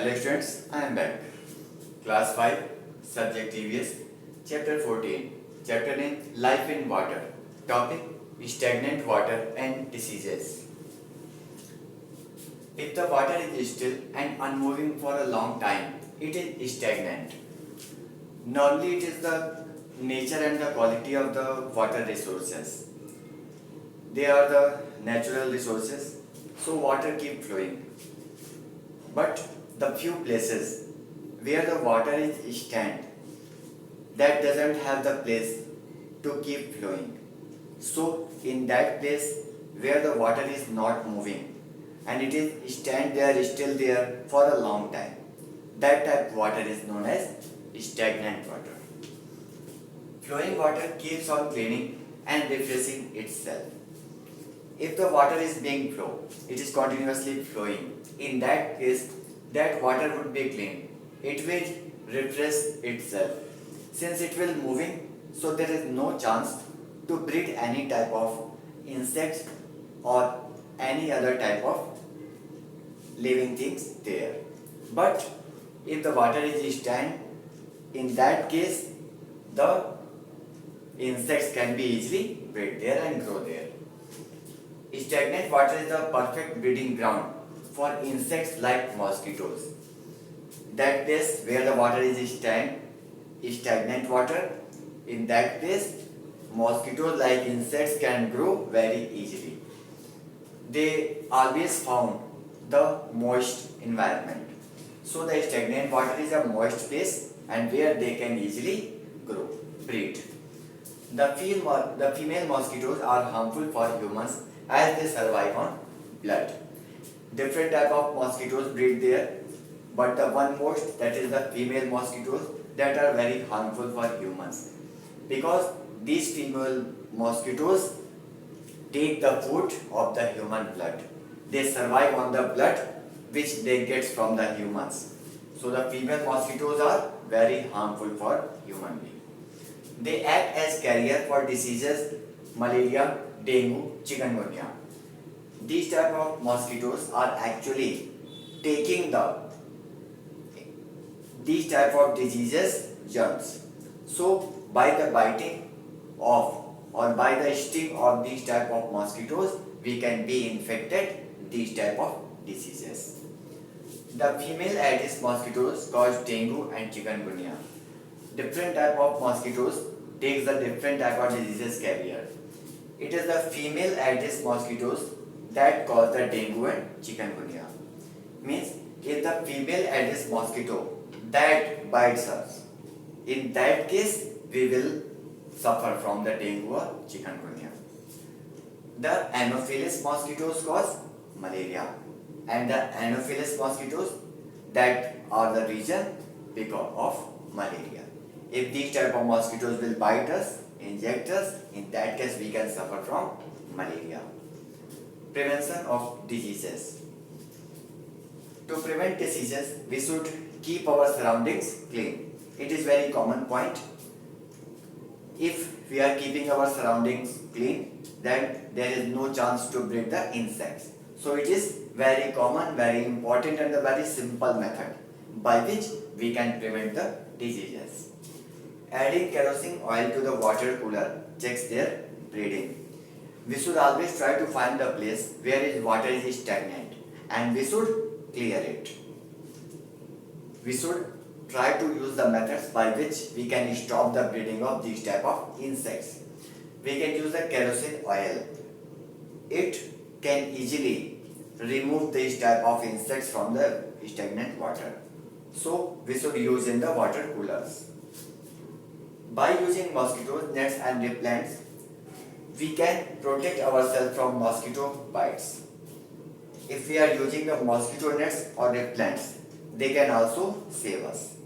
Hello students, I am back. Class 5, Subject EVS, Chapter 14, Chapter name Life in Water. Topic Stagnant Water and Diseases. If the water is still and unmoving for a long time, it is stagnant. Normally, it is the nature and the quality of the water resources. They are the natural resources, so water keep flowing. But the few places where the water is stand, that doesn't have the place to keep flowing. So in that place where the water is not moving and it is stand there still there for a long time, that type of water is known as stagnant water. Flowing water keeps on cleaning and refreshing itself. If the water is being flow, it is continuously flowing. In that case, that water would be clean. It will refresh itself. Since it will moving, so there is no chance to breed any type of insects or any other type of living things there. But if the water is stand, in that case, the insects can be easily breed there and grow there. Stagnant water is the perfect breeding ground for insects like mosquitoes. That place where the water is stagnant water, in that place, mosquitoes like insects can grow very easily. They always found the moist environment. So the stagnant water is a moist place and where they can easily grow, breed. The female mosquitoes are harmful for humans as they survive on blood. Different type of mosquitoes breed there, but the one most, that is the female mosquitoes, that are very harmful for humans because these female mosquitoes take the food of the human blood. They survive on the blood which they get from the humans. So the female mosquitoes are very harmful for human being. They act as carrier for diseases malaria, dengue, chikungunya. These type of mosquitoes are actually taking these type of diseases germs. So by the biting of or by the sting of these type of mosquitoes, we can be infected these type of diseases. The female Aedes mosquitoes cause dengue and chikungunya. Different type of mosquitoes takes the different type of diseases carrier. It is the female Aedes mosquitoes that cause the dengue and chikungunya. Means if the female Aedes mosquito that bites us, in that case we will suffer from the dengue or chikungunya. The Anopheles mosquitoes cause malaria, and the Anopheles mosquitoes that are the reason because of malaria. If these type of mosquitoes will bite us, inject us, in that case we can suffer from malaria. Prevention of diseases. To prevent diseases, we should keep our surroundings clean. It is very common point. If we are keeping our surroundings clean, then there is no chance to breed the insects. So it is very common, very important and a very simple method by which we can prevent the diseases. Adding kerosene oil to the water cooler checks their breeding. We should always try to find the place where water is stagnant and we should clear it. We should try to use the methods by which we can stop the breeding of these type of insects. We can use the kerosene oil. It can easily remove these type of insects from the stagnant water. So we should use in the water coolers. By using mosquito nets and repellents, we can protect ourselves from mosquito bites. If we are using the mosquito nets or repellents, they can also save us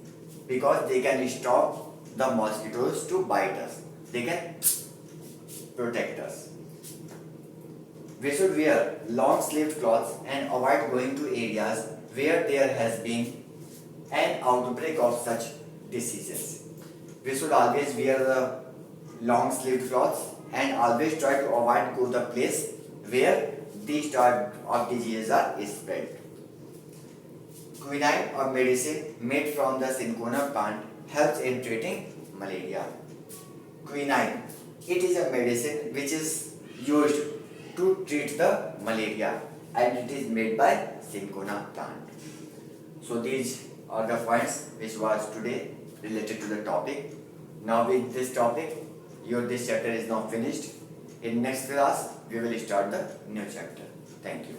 because they can stop the mosquitoes to bite us. They can protect us. We should wear long sleeved clothes and avoid going to areas where there has been an outbreak of such diseases. We should always wear the long sleeved clothes and always try to avoid go the place where these type of diseases are spread. Quinine, a medicine made from the cinchona plant, helps in treating malaria. Quinine, it is a medicine which is used to treat the malaria and it is made by cinchona plant. So these are the points which was today related to the topic. Now with this topic, this chapter is now finished. In next class, we will start the new chapter. Thank you.